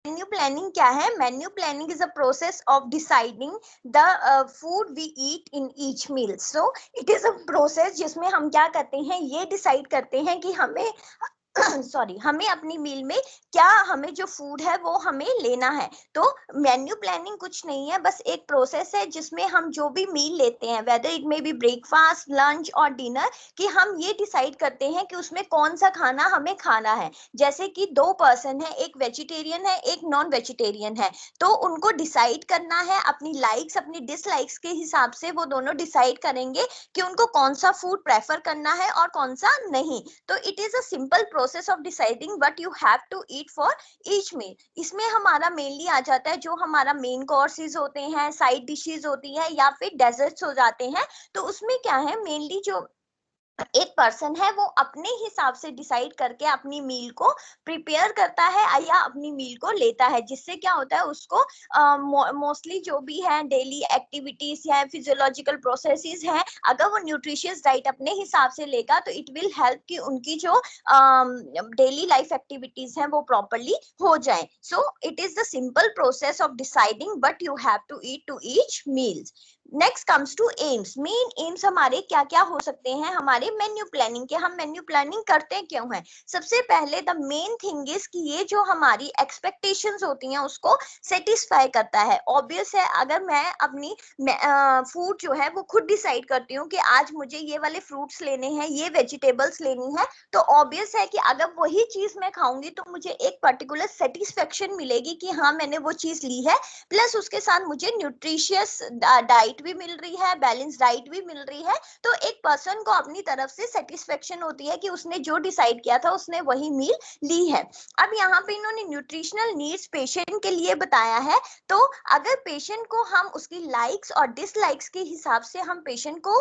Menu planning क्या है? Menu planning is a process of deciding the food we eat in each meal. So it is a process जिसमें हम क्या करते हैं, ये डिसाइड करते हैं कि हमें सॉरी हमें अपनी मील में क्या, हमें जो फूड है वो हमें लेना है. तो मेन्यू प्लानिंग कुछ नहीं है, बस एक प्रोसेस है जिसमें हम जो भी मील लेते हैं, whether it may be breakfast, lunch और डिनर, कि हम ये डिसाइड करते हैं कि उसमें कौन सा खाना हमें खाना है. जैसे कि दो पर्सन है, एक वेजिटेरियन है एक नॉन वेजिटेरियन है, तो उनको डिसाइड करना है अपनी लाइक्स अपनी डिसलाइक्स के हिसाब से. वो दोनों डिसाइड करेंगे कि उनको कौन सा फूड प्रेफर करना है और कौन सा नहीं. तो it is a simple process of deciding what you have to eat for each meal. इसमें हमारा मेनली आ जाता है जो हमारा मेन कोर्सेज होते हैं, साइड डिशेज होती है या फिर डेजर्ट्स हो जाते हैं. तो उसमें क्या है, मेनली जो एक पर्सन है वो अपने हिसाब से डिसाइड करके अपनी मील को प्रिपेयर करता है या अपनी मील को लेता है, जिससे क्या होता है उसको मोस्टली जो भी है डेली एक्टिविटीज है, फिजियोलॉजिकल प्रोसेसेस हैं, अगर वो न्यूट्रिशियस डाइट अपने हिसाब से लेगा तो इट विल हेल्प कि उनकी जो डेली लाइफ एक्टिविटीज हैं वो प्रॉपरली हो जाए. So it is the simple process of deciding but you have to eat to each meals. Next comes to aims. Main aims हमारे क्या क्या हो सकते हैं हमारे मेन्यू प्लानिंग के. हम मेन्यू प्लानिंग करते क्यों हैं? सबसे पहले द मेन थिंग इज कि ये जो हमारी एक्सपेक्टेशंस होती हैं उसको सेटिस्फाई करता है. ऑब्वियस है, अगर मैं अपनी फूड जो है वो खुद डिसाइड करती हूँ कि आज मुझे ये वाले फ्रूट्स लेने हैं, ये वेजिटेबल्स लेनी है, तो ऑब्वियस है कि अगर वही चीज मैं खाऊंगी तो मुझे एक पर्टिकुलर सेटिस्फेक्शन मिलेगी कि हाँ मैंने वो चीज ली है, प्लस उसके साथ मुझे न्यूट्रिशियस डाइट भी मिल रही है, बैलेंस डाइट भी मिल रही है. तो एक पर्सन को अपनी तरफ से सेटिस्फेक्शन होती है कि उसने जो डिसाइड किया था उसने वही मील ली है. अब यहाँ पे इन्होंने न्यूट्रिशनल नीड्स पेशेंट के लिए बताया है. तो अगर पेशेंट को हम उसकी लाइक्स और डिसलाइक्स के हिसाब से हम पेशेंट को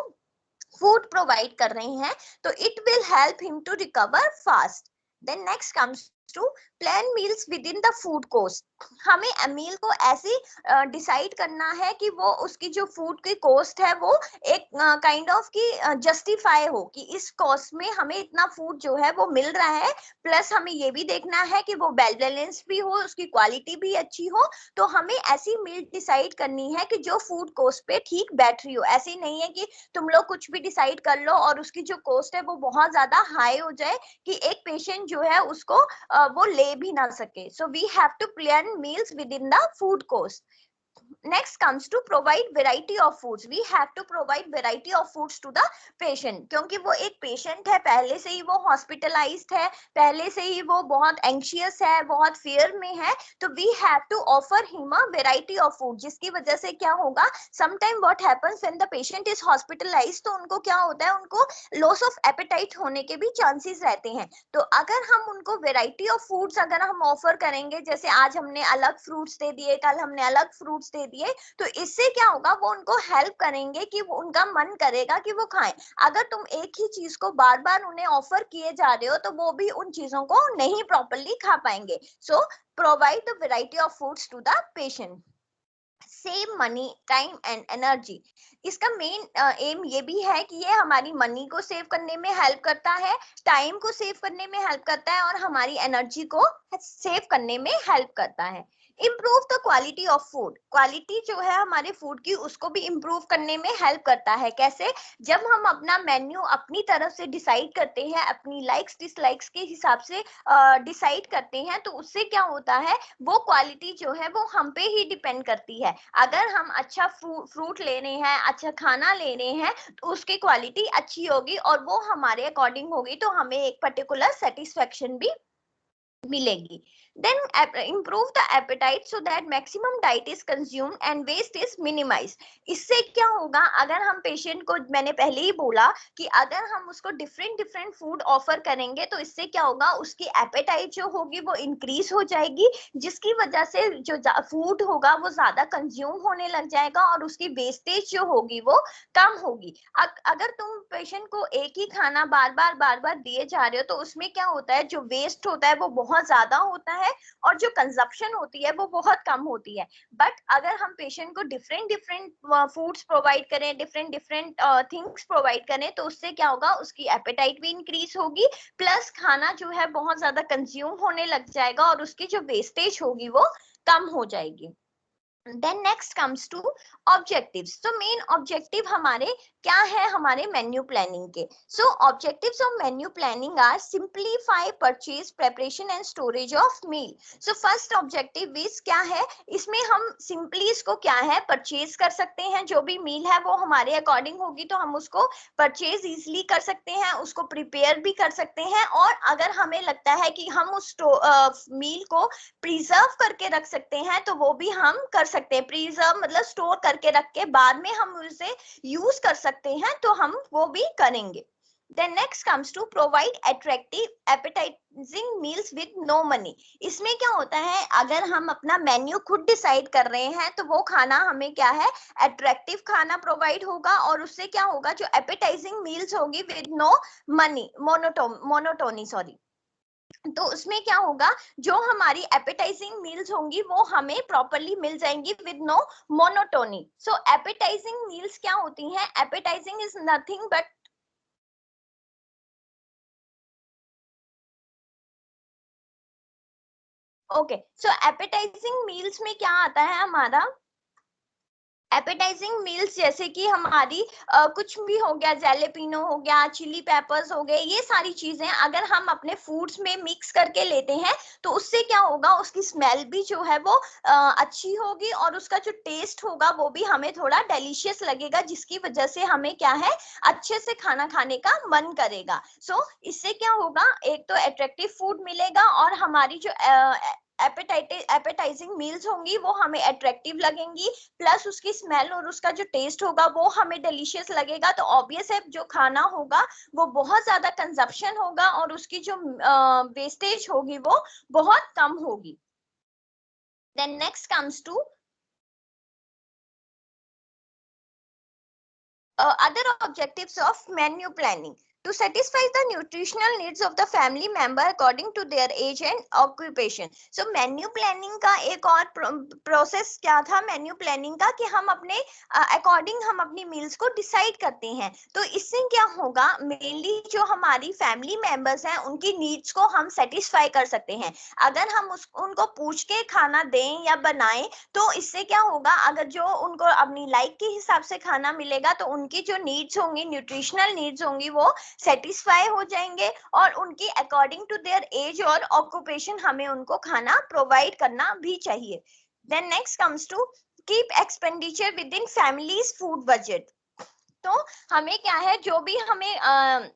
फूड प्रोवाइड कर रहे हैं तो it will help him to recover fast. Then next comes to plan meals within the food cost. हमें मील को ऐसे डिसाइड करना है कि वो उसकी जो फूड की कॉस्ट है वो एक काइंड ऑफ की जस्टिफाई हो कि इस कॉस्ट में हमें इतना फूड जो है वो मिल रहा है, प्लस हमें ये भी देखना है कि वो वेल बैलेंस भी हो, उसकी क्वालिटी भी अच्छी हो. तो हमें ऐसी मील डिसाइड करनी है कि जो फूड कॉस्ट पे ठीक बैठ रही हो. ऐसी नहीं है कि तुम लोग कुछ भी डिसाइड कर लो और उसकी जो कॉस्ट है वो बहुत ज्यादा हाई हो जाए कि एक पेशेंट जो है उसको वो ले भी ना सके. So we have to plan meals within the food cost. Next comes to provide variety of foods. We have to provide variety of foods to the patient. क्योंकि वो एक patient है, पहले से ही वो hospitalized है, पहले से ही वो बहुत anxious है, बहुत fear में है, तो we have to offer him a variety of food. जिसकी वजह से क्या होगा, sometime what happens when the patient is hospitalized, तो उनको क्या होता है, उनको loss of appetite होने के भी chances रहते हैं. तो अगर हम उनको variety of foods अगर हम offer करेंगे, जैसे आज हमने अलग fruits दे दिए, कल हमने अलग fruits दे दिए, तो इससे क्या होगा, वो उनको हेल्प करेंगे कि वो उनका मन करेगा कि वो खाएं. अगर तुम एक ही चीज को बार बार उन्हें ऑफर किए जा रहे हो तो वो भी उन चीजों को नहीं प्रॉपरली खा पाएंगे. So provide the variety of foods to the patient. Save money, time and energy. इसका मेन एम ये भी है कि ये हमारी मनी को सेव करने में हेल्प करता है, टाइम को सेव करने में हेल्प करता है और हमारी एनर्जी को सेव करने में हेल्प करता है. Improve the quality of food. Quality जो है हमारे फूड की उसको भी इम्प्रूव करने में हेल्प करता है. कैसे? जब हम अपना मेन्यू अपनी तरफ से डिसाइड करते हैं, अपनी लाइक्स डिसलाइक्स के हिसाब से डिसाइड करते हैं, तो उससे क्या होता है, वो क्वालिटी जो है वो हम पे ही डिपेंड करती है. अगर हम अच्छा फ्रूट ले रहे हैं, अच्छा खाना ले रहे हैं, तो उसकी क्वालिटी अच्छी होगी और वो हमारे अकॉर्डिंग होगी, तो हमें एक पर्टिकुलर सेटिस्फेक्शन भी मिलेगी. Then improve the appetite so that maximum diet is consumed and waste is minimized. इससे क्या होगा, अगर हम पेशेंट को, मैंने पहले ही बोला कि अगर हम उसको डिफरेंट डिफरेंट फूड ऑफर करेंगे तो इससे क्या होगा, उसकी एपेटाइट जो होगी वो इंक्रीज हो जाएगी, जिसकी वजह से जो फूड होगा वो ज्यादा कंज्यूम होने लग जाएगा और उसकी वेस्टेज जो होगी वो कम होगी. अगर तुम पेशेंट को एक ही खाना बार बार दिए जा रहे हो तो उसमें क्या होता है, जो वेस्ट होता है वो बहुत बहुत ज्यादा होता है और जो कंजप्शन होती है वो बहुत कम होती है। बट अगर हम पेशेंट को डिफरेंट डिफरेंट फूड्स प्रोवाइड करें, डिफरेंट डिफरेंट थिंग्स प्रोवाइड करें, तो उससे क्या होगा, उसकी एपेटाइट भी इंक्रीज होगी, प्लस खाना जो है बहुत ज्यादा कंज्यूम होने लग जाएगा और उसकी जो वेस्टेज होगी वो कम हो जाएगी। Then next comes to objectives. So main objective हमारे क्या है हमारे मेन्यू प्लानिंग के? So objectives of menu planning are simplify purchase, preparation and storage of meal. So first objective is क्या है, इसमें हम सिंपली इसको क्या है परचेज कर सकते हैं, जो भी मील है वो हमारे अकॉर्डिंग होगी तो हम उसको परचेज इजिली कर सकते हैं, उसको प्रिपेयर भी कर सकते हैं, और अगर हमें लगता है कि हम उस मील को प्रिजर्व करके रख सकते हैं तो वो भी हम कर सकते हैं। प्रिजर्व मतलब स्टोर करके रख के बाद में हम उसे यूज कर सकते हैं, तो हम वो भी करेंगे। Then next comes to provide attractive appetizing meals with no money. इसमें क्या होता है, अगर हम अपना मेन्यू खुद डिसाइड कर रहे हैं तो वो खाना हमें क्या है अट्रैक्टिव खाना प्रोवाइड होगा, और उससे क्या होगा जो एपेटाइजिंग मील्स होगी with no money monotony sorry, तो उसमें क्या होगा जो हमारी एपेटाइजिंग मील्स होंगी वो हमें प्रॉपरली मिल जाएंगी with no monotony. So appetising meals क्या होती हैं? Appetising is nothing but okay, so appetising meals में क्या आता है हमारा, एपेटाइजिंग मील्स जैसे कि हमारी कुछ भी हो गया, जैलेपिनो हो गया, चिली पेपर्स हो गए, ये सारी चीजें अगर हम अपने फूड्स में मिक्स करके लेते हैं तो उससे क्या होगा, उसकी स्मेल भी जो है वो अच्छी होगी और उसका जो टेस्ट होगा वो भी हमें थोड़ा डेलिशियस लगेगा, जिसकी वजह से हमें क्या है अच्छे से खाना खाने का मन करेगा। सो इससे क्या होगा, एक तो अट्रैक्टिव फूड मिलेगा और हमारी जो एपेटाइजिंग मील्स होंगी वो हमें अट्रैक्टिव लगेंगी, प्लस उसकी स्मेल और उसका जो टेस्ट होगा वो हमें डिलीशियस लगेगा, तो ऑब्वियस है जो खाना होगा वो बहुत ज्यादा कंजप्शन होगा और उसकी जो वेस्टेज होगी वो बहुत कम होगी। Then next comes to other objectives of menu planning to satisfy the nutritional needs of the family member according to their age and occupation. So menu planning का एक और प्रोसेस क्या था मेन्यू प्लानिंग का, कि हम अपने अकॉर्डिंग हम अपनी मील्स को डिसाइड करते हैं, तो इससे क्या होगा मेनली जो हमारी फैमिली मेंबर्स हैं उनकी नीड्स को हम सेटिस्फाई कर सकते हैं। अगर हम उनको पूछ के खाना दें या बनाएं तो इससे क्या होगा, अगर जो उनको अपनी लाइक के हिसाब से खाना मिलेगा तो उनकी जो नीड्स होंगी, न्यूट्रिशनल नीड्स होंगी, वो सेटिस्फाई हो जाएंगे और उनकी अकॉर्डिंग टू देयर एज और ऑक्यूपेशन हमें उनको खाना प्रोवाइड करना भी चाहिए। Then next comes to keep expenditure within family's food budget. तो हमें क्या है, जो भी हमें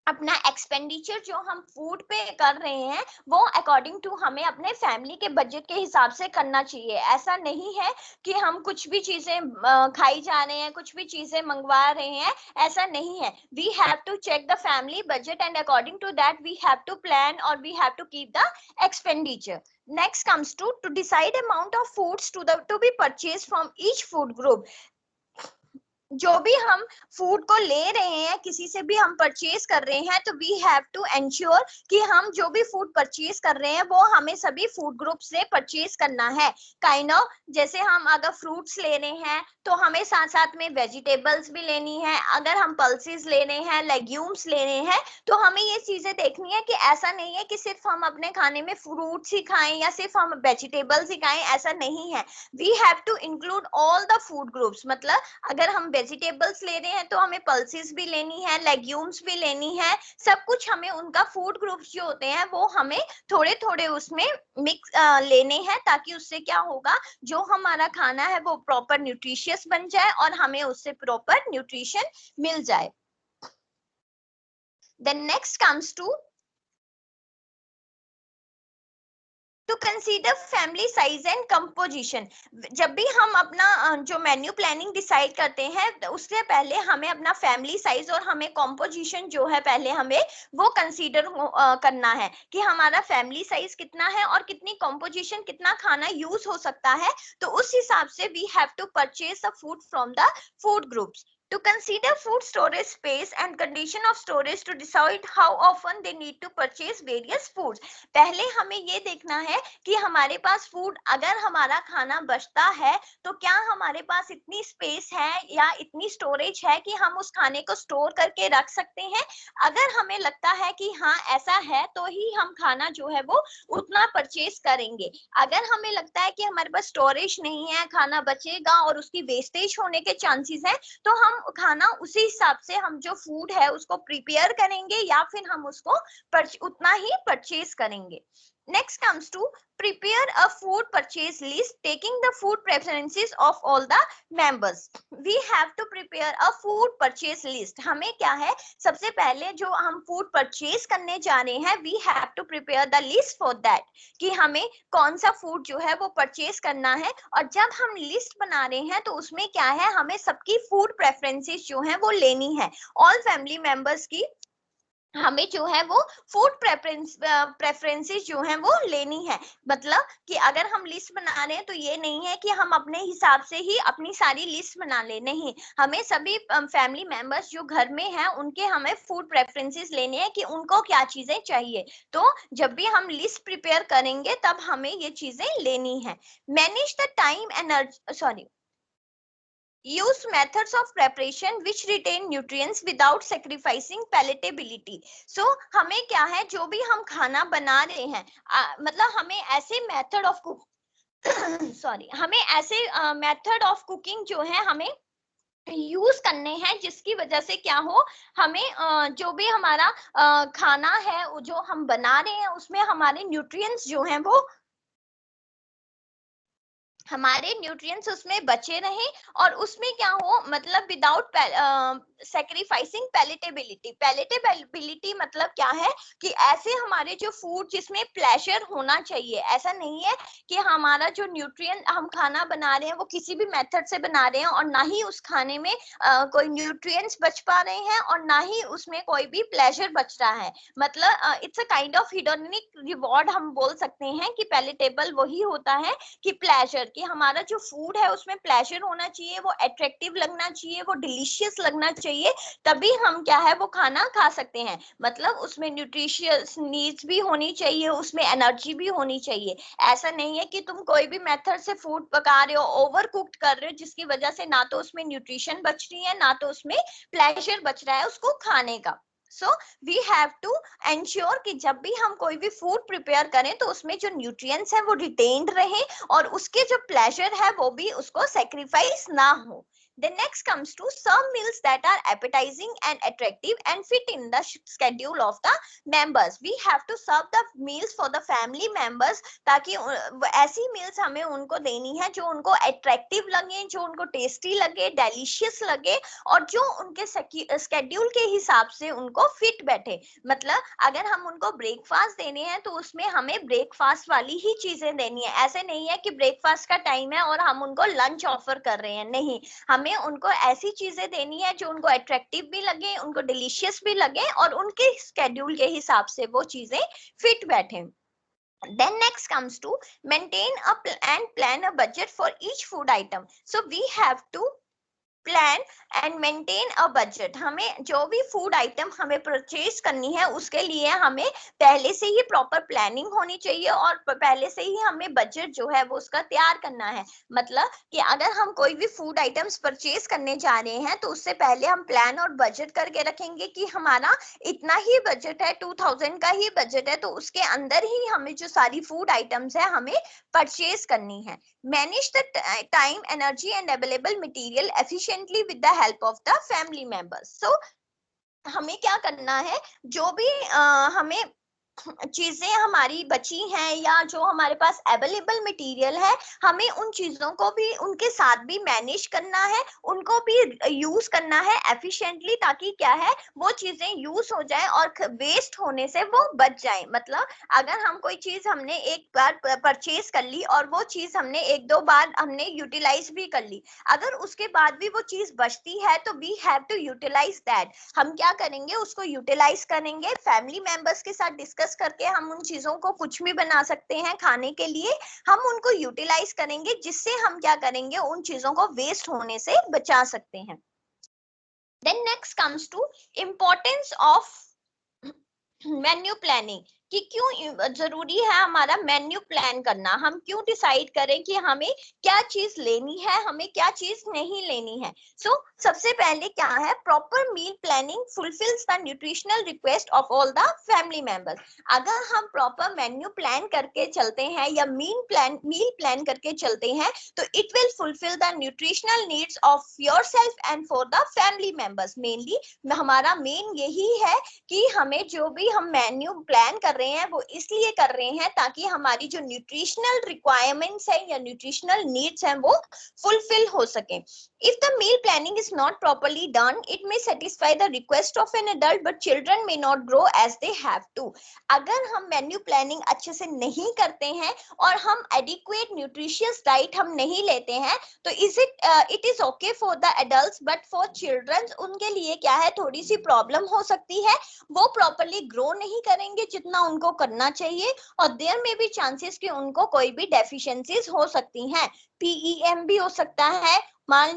अपना एक्सपेंडिचर जो हम फूड पे कर रहे हैं वो अकॉर्डिंग टू हमें अपने फैमिली के बजट के हिसाब से करना चाहिए। ऐसा नहीं है कि हम कुछ भी चीजें खाई जा रहे हैं, कुछ भी चीजें मंगवा रहे हैं, ऐसा नहीं है। We have to check the family budget and according to that we have to plan और we have to keep the expenditure. Next comes to decide amount of foods to be purchase from each food group. जो भी हम food को ले रहे हैं, किसी से भी हम परचेज कर रहे हैं, तो वी हैव टू एंश्योर कि हम जो भी फूड परचेज कर रहे हैं वो हमें सभी फूड ग्रुप से परचेज करना है। काइंड ऑफ जैसे हम अगर फ्रूट्स ले रहे हैं तो हमें साथ साथ में वेजिटेबल्स भी लेनी है, अगर हम पल्सेस ले रहे हैं, लेग्यूम्स ले रहे हैं, तो हमें ये चीजें देखनी है कि ऐसा नहीं है कि सिर्फ हम अपने खाने में फ्रूट्स ही खाएं या सिर्फ हम वेजिटेबल्स ही खाएं, ऐसा नहीं है। We have to include all the food groups, मतलब अगर हम वेजिटेबल्स ले रहे हैं तो हमें पल्सेस भी लेनी है, लेग्यूम्स भी लेनी है, सब कुछ हमें उनका फूड ग्रुप्स जो होते हैं वो हमें थोड़े थोड़े उसमें मिक्स लेने हैं, ताकि उससे क्या होगा जो हमारा खाना है वो प्रॉपर न्यूट्रिशियस बन जाए और हमें उससे प्रॉपर न्यूट्रिशन मिल जाए। Then next comes to to consider family size and composition. जब भी हम अपना जो मेन्यू प्लानिंग डिसाइड करते हैं तो उससे पहले हमें अपना फैमिली साइज और हमें कंपोजिशन जो है पहले हमें वो कंसीडर करना है कि हमारा फैमिली साइज कितना है और कितनी कंपोजिशन, कितना खाना यूज हो सकता है, तो उस हिसाब से we have to purchase the food from the food groups. To consider food storage space and condition of storage to decide how often they need to purchase various foods. पहले हमें ये देखना है कि हमारे पास फूड, अगर हमारा खाना बचता है तो क्या हमारे पास इतनी स्पेस है या इतनी स्टोरेज है कि हम उस खाने को स्टोर करके रख सकते हैं। अगर हमें लगता है कि हाँ ऐसा है तो ही हम खाना जो है वो उतना परचेज करेंगे। अगर हमें लगता है कि हमारे पास स्टोरेज नहीं है, खाना बचेगा और उसकी वेस्टेज होने के चांसेस है, तो हम खाना उसी हिसाब से हम जो फूड है उसको प्रिपेयर करेंगे या फिर हम उसको उतना ही परचेज करेंगे। Next comes to prepare a food purchase list taking the food preferences of all the members. We have to prepare a food purchase list. हमें क्या है, सबसे पहले जो हम फूड परचेज करने जा रहे हैं, we have to prepare the list for that, कि हमें कौन सा फूड जो है वो परचेज करना है। और जब हम लिस्ट बना रहे हैं तो उसमें क्या है, हमें सबकी फूड प्रेफरेंसेस जो है वो लेनी है, ऑल फैमिली मेंबर्स की हमें जो है वो फूड प्रेफरेंसेस जो है वो लेनी है। मतलब कि अगर हम लिस्ट बना रहे हैं तो ये नहीं है कि हम अपने हिसाब से ही अपनी सारी लिस्ट बना ले, नहीं, हमें सभी फैमिली मेंबर्स जो घर में हैं उनके हमें फूड प्रेफरेंसेस लेने हैं कि उनको क्या चीजें चाहिए। तो जब भी हम लिस्ट प्रिपेयर करेंगे तब हमें ये चीजें लेनी है। Manage the time energy, use methods of preparation which retain nutrients without sacrificing palatability. So हमें क्या है, जो भी हम खाना बना रहे हैं, मतलब हमें ऐसे मेथड ऑफ हमें ऐसे मेथड ऑफ कुकिंग जो है हमें यूज करने हैं जिसकी वजह से क्या हो, हमें जो भी हमारा खाना है जो हम बना रहे हैं उसमें हमारे न्यूट्रिएंट्स जो हैं वो हमारे न्यूट्रिएंट्स उसमें बचे रहें और उसमें क्या हो, मतलब विदाउट सैक्रिफाइसिंग पैलेटेबिलिटी। पैलेटेबिलिटी मतलब क्या है कि ऐसे हमारे जो फूड जिसमें प्लेजर होना चाहिए, ऐसा नहीं है कि हमारा जो न्यूट्रिएंट हम खाना बना रहे हैं वो किसी भी मेथड से बना रहे हैं और ना ही उस खाने में कोई न्यूट्रिएंट्स बच पा रहे हैं और ना ही उसमें कोई भी प्लेजर बच रहा है। मतलब it's a kind of hedonic reward हम बोल सकते हैं कि पैलेटेबल वही होता है कि प्लेजर, कि हमारा जो फूड है उसमें प्लेजर होना चाहिए, वो अट्रैक्टिव लगना चाहिए, वो डिलीशियस लगना चाहिए, तभी हम क्या है वो खाना खा सकते हैं। मतलब उसमें न्यूट्रिशियस नीड्स भी होनी चाहिए, उसमें एनर्जी भी होनी चाहिए। ऐसा नहीं है कि तुम कोई भी मेथड से फूड पका रहे हो, ओवर कुक्ड कर रहे हो, जिसकी वजह से ना तो उसमें न्यूट्रिशन बच रही है ना तो उसमें प्लेजर बच रहा है उसको खाने का। So we have to ensure कि जब भी हम कोई भी फूड प्रिपेयर करें तो उसमें जो न्यूट्रिएंट्स है वो रिटेन्ड रहे और उसके जो प्लेजर है वो भी उसको सेक्रीफाइस ना हो। Then next comes to some meals that are appetizing and attractive and fit in the schedule of the members. We have to serve the meals for the family members ताकि ऐसी meals हमें उनको देनी है जो उनको attractive लगे, जो उनको tasty लगे, delicious लगे और जो उनके schedule के हिसाब से उनको fit बैठे। मतलब अगर हम उनको ब्रेकफास्ट देने हैं तो उसमें हमें ब्रेकफास्ट वाली ही चीजें देनी है। ऐसे नहीं है कि ब्रेकफास्ट का टाइम है और हम उनको लंच ऑफर कर रहे हैं, नहीं, हमें उनको ऐसी चीजें देनी है जो उनको अट्रैक्टिव भी लगे, उनको डिलीशियस भी लगे और उनके स्केड्यूल के हिसाब से वो चीजें फिट बैठे। Then next comes to maintain and plan a budget for each food item. So we have to plan and maintain a budget. हमें जो भी फूड आइटम हमें परचेज करनी है उसके लिए हमें पहले से ही प्रॉपर प्लानिंग होनी चाहिए और पहले से ही हमें बजट जो है वो उसका तैयार करना है। मतलब कि अगर हम कोई भी फूड आइटम्स परचेज करने जा रहे हैं तो उससे पहले हम प्लान और बजट करके रखेंगे कि हमारा इतना ही बजट है, 2000 का ही बजट है, तो उसके अंदर ही हमें जो सारी फूड आइटम्स है हमें परचेज करनी है। Manage the time, energy and available material efficiently with the help of the family members. So हमें क्या करना है, जो भी हमें चीजें हमारी बची हैं या जो हमारे पास अवेलेबल मटेरियल है, हमें उन चीजों को भी उनके साथ भी मैनेज करना है, उनको भी यूज करना है एफिशिएंटली, ताकि क्या है वो चीजें यूज हो जाए और वेस्ट होने से वो बच जाए। मतलब अगर हम कोई चीज हमने एक बार परचेज कर ली और वो चीज हमने एक दो बार हमने यूटिलाइज भी कर ली, अगर उसके बाद भी वो चीज बचती है तो we have to utilise that. हम क्या करेंगे, उसको यूटिलाइज करेंगे, फैमिली मेंबर्स के साथ डिस्कस करके हम उन चीजों को कुछ भी बना सकते हैं खाने के लिए, हम उनको यूटिलाइज करेंगे जिससे हम क्या करेंगे उन चीजों को वेस्ट होने से बचा सकते हैं। Then next comes to importance of menu planning, कि क्यों जरूरी है हमारा मेन्यू प्लान करना, हम क्यों डिसाइड करें कि हमें क्या चीज लेनी है, हमें क्या चीज नहीं लेनी है। सो सबसे पहले क्या है, proper meal planning fulfils the nutritional request of all the family members. अगर हम प्रॉपर मेन्यू प्लान करके चलते हैं या मील प्लान करके चलते हैं, तो it will fulfil the nutritional needs of yourself and for the family members. Mainly हमारा मेन यही है कि हमें जो भी हम मेन्यू प्लान कर रहे हैं वो इसलिए कर रहे हैं ताकि हमारी जो न्यूट्रिशनल रिक्वायरमेंट्स है या न्यूट्रिशनल नीड्स हैं वो फुलफिल हो सके। If the meal planning is not properly done, it may satisfy the request of an adult, but children may not grow as they have to. अगर हम मेन्यू प्लानिंग अच्छे से नहीं करते हैं और हम एडिक्वेट न्यूट्रिशियस डाइट हम नहीं लेते हैं, तो it is okay for the adults, but for childrens उनके लिए क्या है, थोड़ी सी प्रॉब्लम हो सकती है। वो प्रॉपरली ग्रो नहीं करेंगे जितना उनको करना चाहिए, और देयर में भी चांसेस कि उनको कोई भी डेफिशिएंसीज हो सकती हैं। पीईएम भी हो सकता है, माल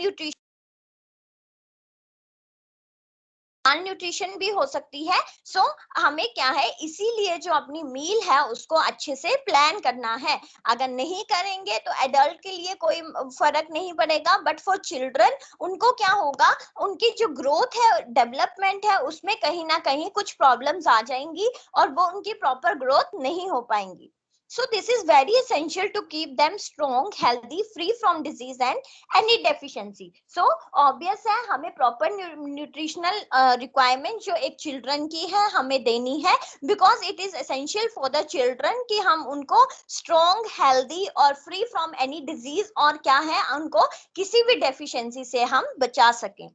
न्यूट्रिशन भी हो सकती है। सो हमें क्या है, इसीलिए जो अपनी मील है उसको अच्छे से प्लान करना है। अगर नहीं करेंगे तो एडल्ट के लिए कोई फर्क नहीं पड़ेगा, बट फॉर चिल्ड्रन उनको क्या होगा, उनकी जो ग्रोथ है, डेवलपमेंट है, उसमें कहीं ना कहीं कुछ प्रॉब्लम्स आ जाएंगी और वो उनकी प्रॉपर ग्रोथ नहीं हो पाएंगी। So this is very essential to keep them strong, healthy, free from disease and any deficiency. So obvious है, हमें proper nutritional requirement जो एक children की है हमें देनी है, because it is essential for the children कि हम उनको strong, healthy और free from any disease और क्या है, उनको किसी भी deficiency से हम बचा सकें।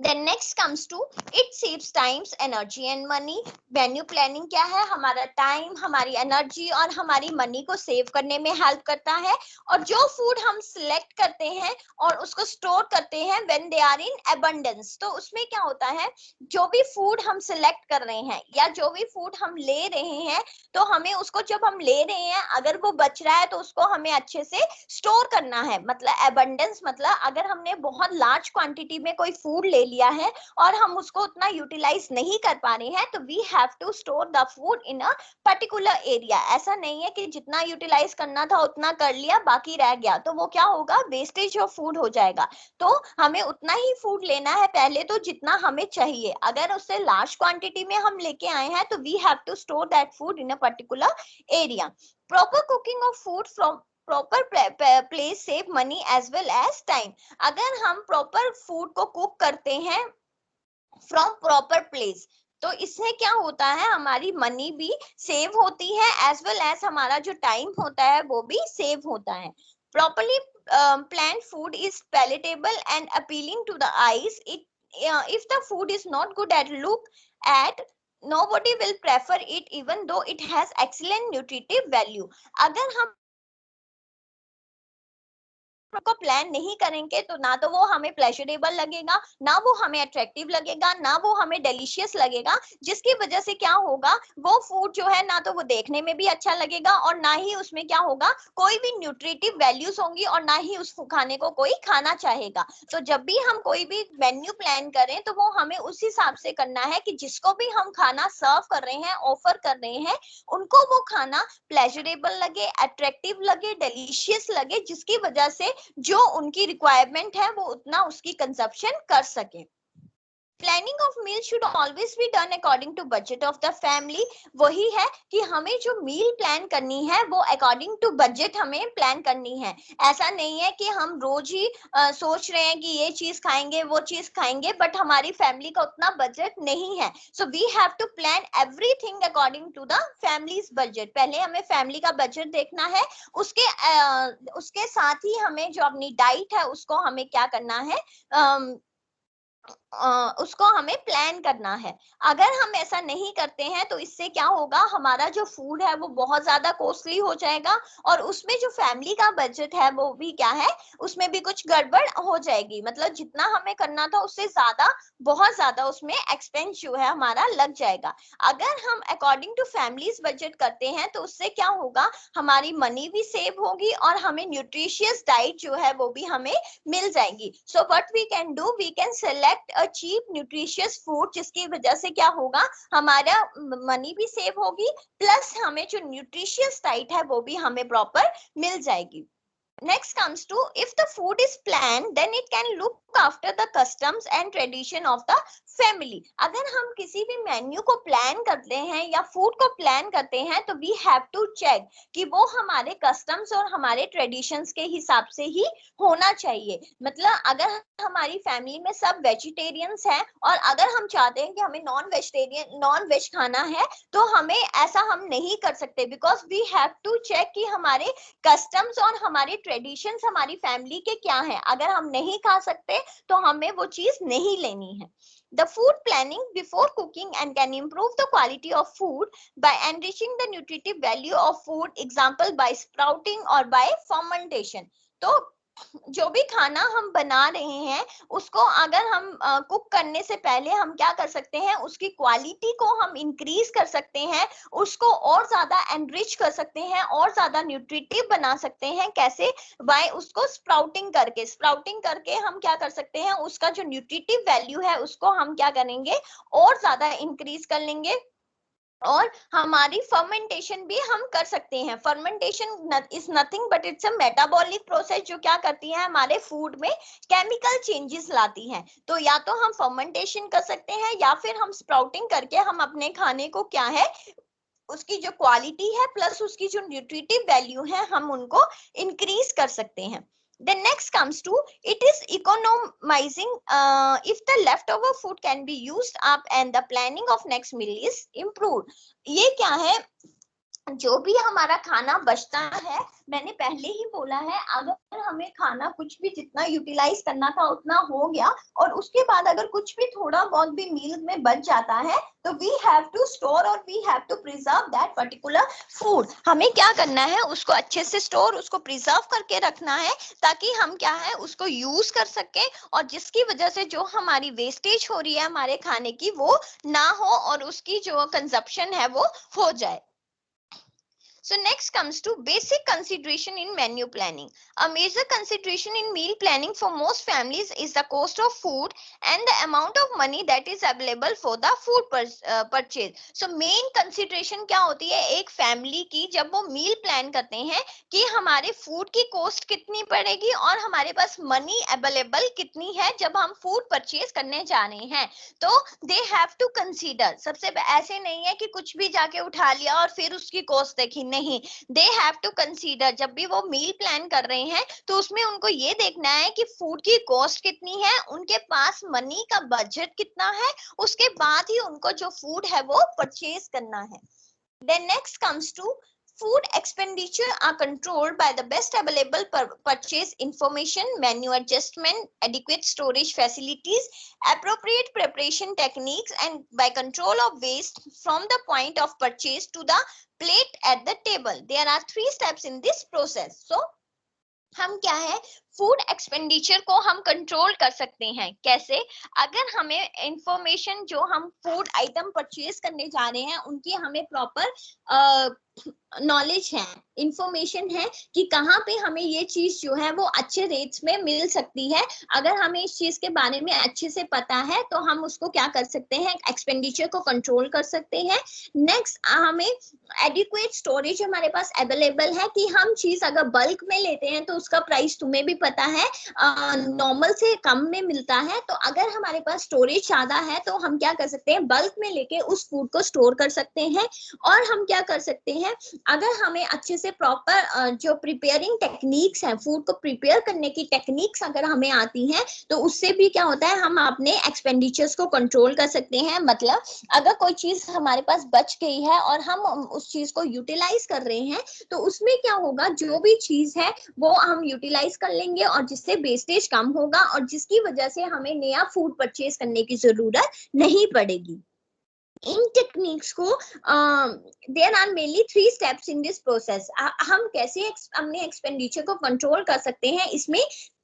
Then next comes to it saves times, energy and money. Menu planning क्या है, हमारा टाइम, हमारी एनर्जी और हमारी मनी को सेव करने में हेल्प करता है। और जो फूड हम सिलेक्ट करते हैं और उसको स्टोर करते हैं when they are in abundance, तो उसमें क्या होता है, जो भी फूड हम सिलेक्ट कर रहे हैं या जो भी फूड हम ले रहे हैं, तो हमें उसको जब हम ले रहे हैं अगर वो बच रहा है तो उसको हमें अच्छे से स्टोर करना है। मतलब अबंडेंस मतलब अगर हमने बहुत लार्ज क्वांटिटी में कोई फूड ले लिया है और हम उसको उतना यूटिलाइज नहीं कर पा रहे हैं, तो we have to store the food in a particular area. ऐसा नहीं है कि जितना यूटिलाइज करना था उतना कर लिया, बाकी रह गया, तो वो क्या होगा, वेस्टेज ऑफ फूड हो जाएगा। तो हमें उतना ही फूड लेना है पहले, तो जितना हमें चाहिए। अगर उससे लार्ज क्वांटिटी में हम लेके आए हैं तो we have to store that food in a particular area. Proper cooking of food from proper place save money as well as time. अगर हम प्रॉपर फूड को कुक करते हैं फ्रॉम प्रॉपर प्लेस, तो इससे क्या होता है, हमारी मनी भी सेव होती है एज वेल एज हमारा जो टाइम होता है वो भी सेव होता है। Properly planned food is palatable and appealing to the eyes. If the food is not good at look at, nobody will prefer it even though it has excellent nutritive value. अगर हम को plan नहीं करेंगे तो ना तो वो हमें प्लेजरेबल लगेगा, ना वो हमें अट्रैक्टिव लगेगा, ना वो हमें डिलीशियस लगेगा, जिसकी वजह से क्या होगा, वो फूड जो है ना तो वो देखने में भी अच्छा लगेगा और ना ही उसमें क्या होगा, कोई भी न्यूट्रिटिव वैल्यूज होंगी और ना ही उस खाने को कोई खाना चाहेगा। तो जब भी हम कोई भी मेन्यू प्लान करें तो वो हमें उस हिसाब से करना है कि जिसको भी हम खाना सर्व कर रहे हैं, ऑफर कर रहे हैं, उनको वो खाना प्लेजरेबल लगे, अट्रैक्टिव लगे, डिलीशियस लगे, जिसकी वजह से जो उनकी रिक्वायरमेंट है वो उतना उसकी कंजप्शन कर सके। Planning of meal should always be done according to budget of the family. वही है कि हमें जो मील प्लान करनी है वो अकॉर्डिंग टू बजट हमें प्लान करनी है। ऐसा नहीं है कि हम रोज ही सोच रहे हैं कि ये चीज खाएंगे वो चीज खाएंगे, बट हमारी फैमिली का उतना बजट नहीं है। So we have to plan everything according to the family's budget. पहले हमें फैमिली का बजट देखना है, उसके साथ ही हमें जो अपनी डाइट है उसको हमें क्या करना है, उसको हमें प्लान करना है। अगर हम ऐसा नहीं करते हैं तो इससे क्या होगा, हमारा जो फूड है वो बहुत ज्यादा कॉस्टली हो जाएगा और उसमें जो फैमिली का बजट है वो भी क्या है, उसमें भी कुछ गड़बड़ हो जाएगी। मतलब जितना हमें करना था उससे ज्यादा, बहुत ज्यादा उसमें एक्सपेंस जो है हमारा लग जाएगा। अगर हम अकॉर्डिंग टू फैमिलीज बजट करते हैं तो उससे क्या होगा, हमारी मनी भी सेव होगी और हमें न्यूट्रिशियस डाइट जो है वो भी हमें मिल जाएगी। So what we can do, we can select select a cheap nutritious food, जिसकी वजह से क्या होगा, हमारा मनी भी सेव होगी, प्लस हमें जो न्यूट्रिशियस डाइट है वो भी हमें प्रॉपर मिल जाएगी. Next comes to, if the food is planned, then it can look after the customs and tradition of the family. अगर हम किसी भी मेन्यू को प्लान करते हैं या फूड को प्लान करते हैं तो वी हैव टू चेक कि वो हमारे कस्टम्स और हमारे ट्रेडिशंस के हिसाब से ही होना चाहिए. मतलब अगर हमारी फैमिली में सब वेजिटेरियंस हैं और अगर हम चाहते हैं कि हमें नॉन वेज खाना है, तो हमें ऐसा हम नहीं कर सकते, because we have to check कि हमारे कस्टम्स और हमारे ट्रेडिशंस हमारी फैमिली के क्या हैं. अगर हम नहीं खा सकते तो हमें वो चीज नहीं लेनी है. The food planning before cooking and can improve the quality of food by enriching the nutritive value of food, example by sprouting or by fermentation. तो जो भी खाना हम बना रहे हैं उसको अगर हम कुक करने से पहले हम क्या कर सकते हैं, उसकी क्वालिटी को हम इंक्रीज कर सकते हैं, उसको और ज्यादा एनरिच कर सकते हैं और ज्यादा न्यूट्रिटिव बना सकते हैं. कैसे? बाय उसको स्प्राउटिंग करके हम क्या कर सकते हैं, उसका जो न्यूट्रिटिव वैल्यू है उसको हम क्या करेंगे, और ज्यादा इंक्रीज कर लेंगे. और हमारी फर्मेंटेशन भी हम कर सकते हैं. Fermentation is nothing but it's a metabolic process जो क्या करती है, हमारे फूड में केमिकल चेंजेस लाती है. तो या तो हम फर्मेंटेशन कर सकते हैं या फिर हम स्प्राउटिंग करके हम अपने खाने को क्या है, उसकी जो क्वालिटी है प्लस उसकी जो न्यूट्रिटिव वैल्यू है हम उनको इंक्रीज कर सकते हैं. Then next comes to, it is economizing if the leftover food can be used up and the planning of next meal is improved. ये क्या है, जो भी हमारा खाना बचता है, मैंने पहले ही बोला है, अगर हमें खाना कुछ भी जितना यूटिलाइज करना था उतना हो गया और उसके बाद अगर कुछ भी थोड़ा बहुत भी मील में बच जाता है तो वी हैव टू स्टोर और we have to preserve that particular food. हमें क्या करना है, उसको अच्छे से स्टोर, उसको प्रिजर्व करके रखना है ताकि हम क्या है उसको यूज कर सके और जिसकी वजह से जो हमारी वेस्टेज हो रही है हमारे खाने की वो ना हो और उसकी जो कंजप्शन है वो हो जाए. So next comes to basic consideration in menu planning. A major consideration in meal planning for most families is the cost of food and the amount of money that is available for the food purchase. So main consideration क्या होती है एक family की जब वो meal plan करते हैं कि हमारे फूड की कॉस्ट कितनी पड़ेगी और हमारे पास मनी अवेलेबल कितनी है जब हम फूड परचेज करने जा रहे हैं. तो दे हैव टू कंसीडर, सबसे ऐसे नहीं है कि कुछ भी जाके उठा लिया और फिर उसकी कॉस्ट देखी, नहीं, दे हैव टू कंसीडर. जब भी वो मील प्लान कर रहे हैं तो उसमें उनको ये देखना है कि फूड की कॉस्ट कितनी है, उनके पास मनी का बजट कितना है, उसके बाद ही उनको जो फूड है वो परचेज करना है. Then next comes to, food expenditure are controlled by the best available purchase information, menu adjustment, adequate storage facilities, appropriate preparation techniques, and by control of waste from the point of purchase to the plate at the table. There are 3 steps in this process. So हम क्या है, food expenditure को हम control कर सकते हैं. कैसे? अगर हमें इंफॉर्मेशन जो हम फूड आइटम परचेज करने जा रहे हैं उनकी हमें प्रॉपर नॉलेज है, इंफॉर्मेशन है कि कहाँ पे हमें ये चीज जो है वो अच्छे रेट्स में मिल सकती है. अगर हमें इस चीज के बारे में अच्छे से पता है तो हम उसको क्या कर सकते हैं, एक्सपेंडिचर को कंट्रोल कर सकते हैं. नेक्स्ट, हमें एडिक्वेट स्टोरेज हमारे पास अवेलेबल है कि हम चीज अगर बल्क में लेते हैं तो उसका प्राइस तुम्हें भी पता है नॉर्मल से कम में मिलता है. तो अगर हमारे पास स्टोरेज ज्यादा है तो हम क्या कर सकते हैं, बल्क में लेके उस फूड को स्टोर कर सकते हैं. और हम क्या कर सकते हैं, अगर हमें अच्छे से प्रॉपर जो प्रिपेयरिंग टेक्निक्स हैं, फूड को प्रिपेयर करने की टेक्निक्स अगर हमें आती हैं तो उससे भी क्या होता है, हम अपने एक्सपेंडिचर्स को कंट्रोल कर सकते हैं. मतलब अगर कोई चीज हमारे पास बच गई है और हम उस चीज को यूटिलाइज कर रहे हैं तो उसमें क्या होगा, जो भी चीज है वो हम यूटिलाइज कर लेंगे और जिससे वेस्टेज कम होगा और जिसकी वजह से हमें नया फूड परचेज करने की जरूरत नहीं पड़ेगी. इन टेक्निक्स को there are mainly 3 steps in this process. हम कैसे अपने एक्सपेंडिचर को कंट्रोल कर सकते हैं, इसमें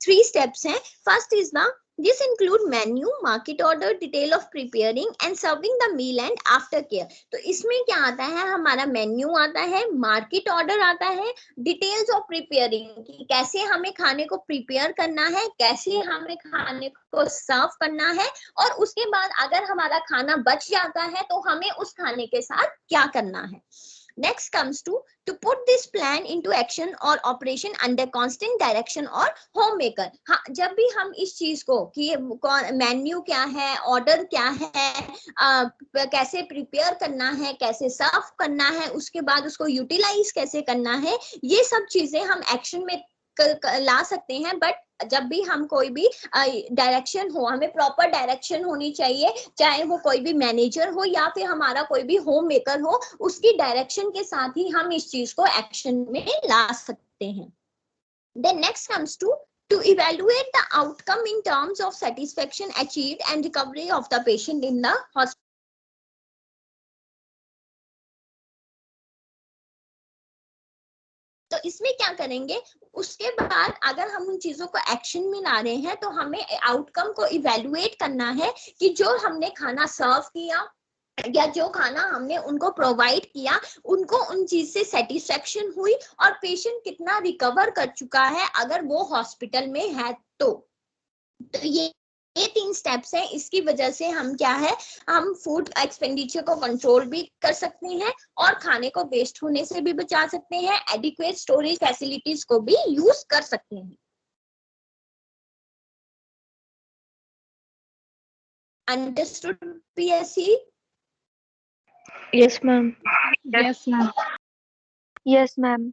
3 steps हैं. First is the this include menu, market order, detail of preparing and serving the meal and aftercare. तो इसमें क्या आता है, हमारा मेन्यू आता है, मार्केट ऑर्डर आता है, डिटेल्स ऑफ प्रिपेयरिंग कि कैसे हमें खाने को प्रिपेयर करना है, कैसे हमें खाने को सर्व करना है, और उसके बाद अगर हमारा खाना बच जाता है तो हमें उस खाने के साथ क्या करना है. Next comes to put this plan into action or operation under constant direction or homemaker. हाँ, जब भी हम इस चीज को कि मेन्यू क्या है, ऑर्डर क्या है, कैसे प्रिपेयर करना है, कैसे सर्व करना है, उसके बाद उसको यूटिलाइज कैसे करना है, ये सब चीजें हम एक्शन में ला सकते हैं. बट जब भी हम कोई भी डायरेक्शन हो, हमें प्रॉपर डायरेक्शन होनी चाहिए, चाहे वो कोई भी मैनेजर हो या फिर हमारा कोई भी होम मेकर हो, उसकी डायरेक्शन के साथ ही हम इस चीज को एक्शन में ला सकते हैं. Then next comes to evaluate the outcome in terms of satisfaction achieved and recovery of the patient in the hospital. तो इसमें क्या करेंगे, उसके बाद अगर हम उन चीजों को एक्शन में ला रहे हैं तो हमें आउटकम को इवेल्युएट करना है कि जो हमने खाना सर्व किया या जो खाना हमने उनको प्रोवाइड किया, उनको उन चीज से सेटिस्फेक्शन हुई और पेशेंट कितना रिकवर कर चुका है अगर वो हॉस्पिटल में है. तो ये 3 स्टेप्स हैं. इसकी वजह से हम क्या है, हम फूड एक्सपेंडिचर को कंट्रोल भी कर सकते हैं और खाने को वेस्ट होने से भी बचा सकते हैं, एडिक्वेट स्टोरेज फैसिलिटीज को भी यूज कर सकते हैं. Understood PSC? Yes, ma'am. Yes, ma'am. Yes, ma'am.